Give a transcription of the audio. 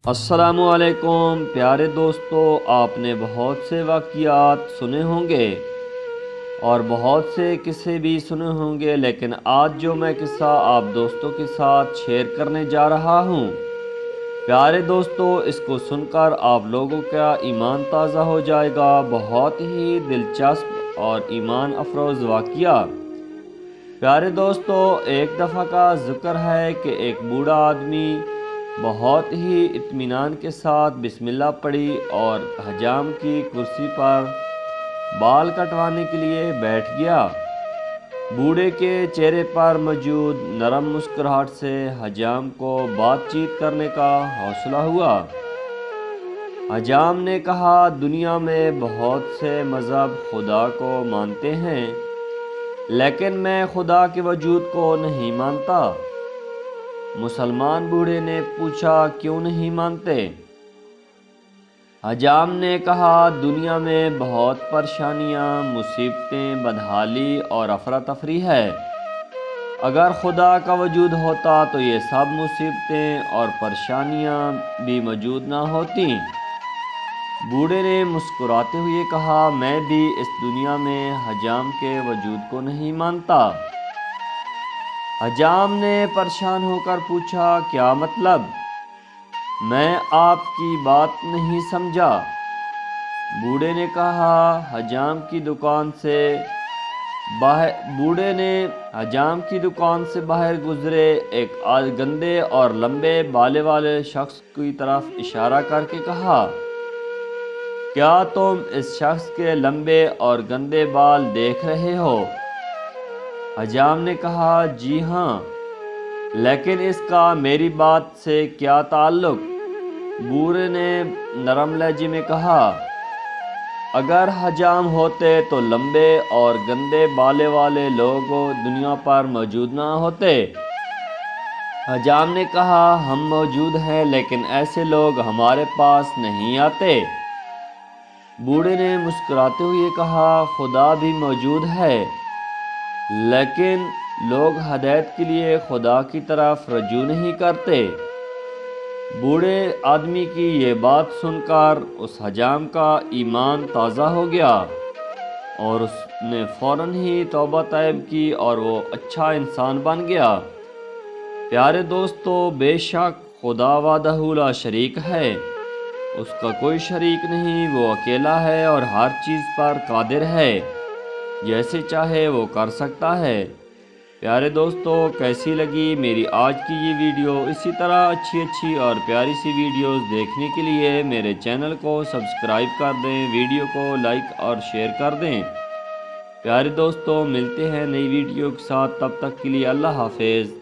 अस्सलामुअलैकुम प्यारे दोस्तों, आपने बहुत से वाक़ियात सुने होंगे और बहुत से किस्से भी सुने होंगे, लेकिन आज जो मैं किस्सा आप दोस्तों के साथ शेयर करने जा रहा हूँ, प्यारे दोस्तों, इसको सुनकर आप लोगों का ईमान ताज़ा हो जाएगा। बहुत ही दिलचस्प और ईमान अफरोज़ वाक़िया। प्यारे दोस्तों, एक दफ़ा का ज़िक्र है कि एक बूढ़ा आदमी बहुत ही इत्मीनान के साथ बिस्मिल्लाह पढ़ी और हजाम की कुर्सी पर बाल कटवाने के लिए बैठ गया। बूढ़े के चेहरे पर मौजूद नरम मुस्कुराहट से हजाम को बातचीत करने का हौसला हुआ। हजाम ने कहा, दुनिया में बहुत से मज़हब खुदा को मानते हैं, लेकिन मैं खुदा के वजूद को नहीं मानता। मुसलमान बूढ़े ने पूछा, क्यों नहीं मानते? हजाम ने कहा, दुनिया में बहुत परेशानियां, मुसीबतें, बदहाली और अफरा तफरी है। अगर खुदा का वजूद होता तो ये सब मुसीबतें और परेशानियां भी मौजूद ना होती। बूढ़े ने मुस्कुराते हुए कहा, मैं भी इस दुनिया में हजाम के वजूद को नहीं मानता। हजाम ने परेशान होकर पूछा, क्या मतलब? मैं आपकी बात नहीं समझा। बूढ़े ने हजाम की दुकान से बाहर गुजरे एक गंदे और लंबे बाले वाले शख्स की तरफ इशारा करके कहा, क्या तुम इस शख्स के लंबे और गंदे बाल देख रहे हो? हजाम ने कहा, जी हाँ, लेकिन इसका मेरी बात से क्या ताल्लुक? बूढ़े ने नरम लहजे में कहा, अगर हजाम होते तो लंबे और गंदे बाले वाले लोग दुनिया पर मौजूद ना होते। हजाम ने कहा, हम मौजूद हैं, लेकिन ऐसे लोग हमारे पास नहीं आते। बूढ़े ने मुस्कुराते हुए कहा, खुदा भी मौजूद है, लेकिन लोग हदायत के लिए खुदा की तरफ रजू नहीं करते। बूढ़े आदमी की ये बात सुनकर उस हजाम का ईमान ताज़ा हो गया और उसने फ़ौरन ही तौबा तैब की और वो अच्छा इंसान बन गया। प्यारे दोस्तों, बेशक खुदा वहदहू ला शरीक है, उसका कोई शरीक नहीं, वो अकेला है और हर चीज़ पर कादिर है, जैसे चाहे वो कर सकता है। प्यारे दोस्तों, कैसी लगी मेरी आज की ये वीडियो? इसी तरह अच्छी और प्यारी सी वीडियोस देखने के लिए मेरे चैनल को सब्सक्राइब कर दें, वीडियो को लाइक और शेयर कर दें। प्यारे दोस्तों, मिलते हैं नई वीडियो के साथ, तब तक के लिए अल्लाह हाफिज़।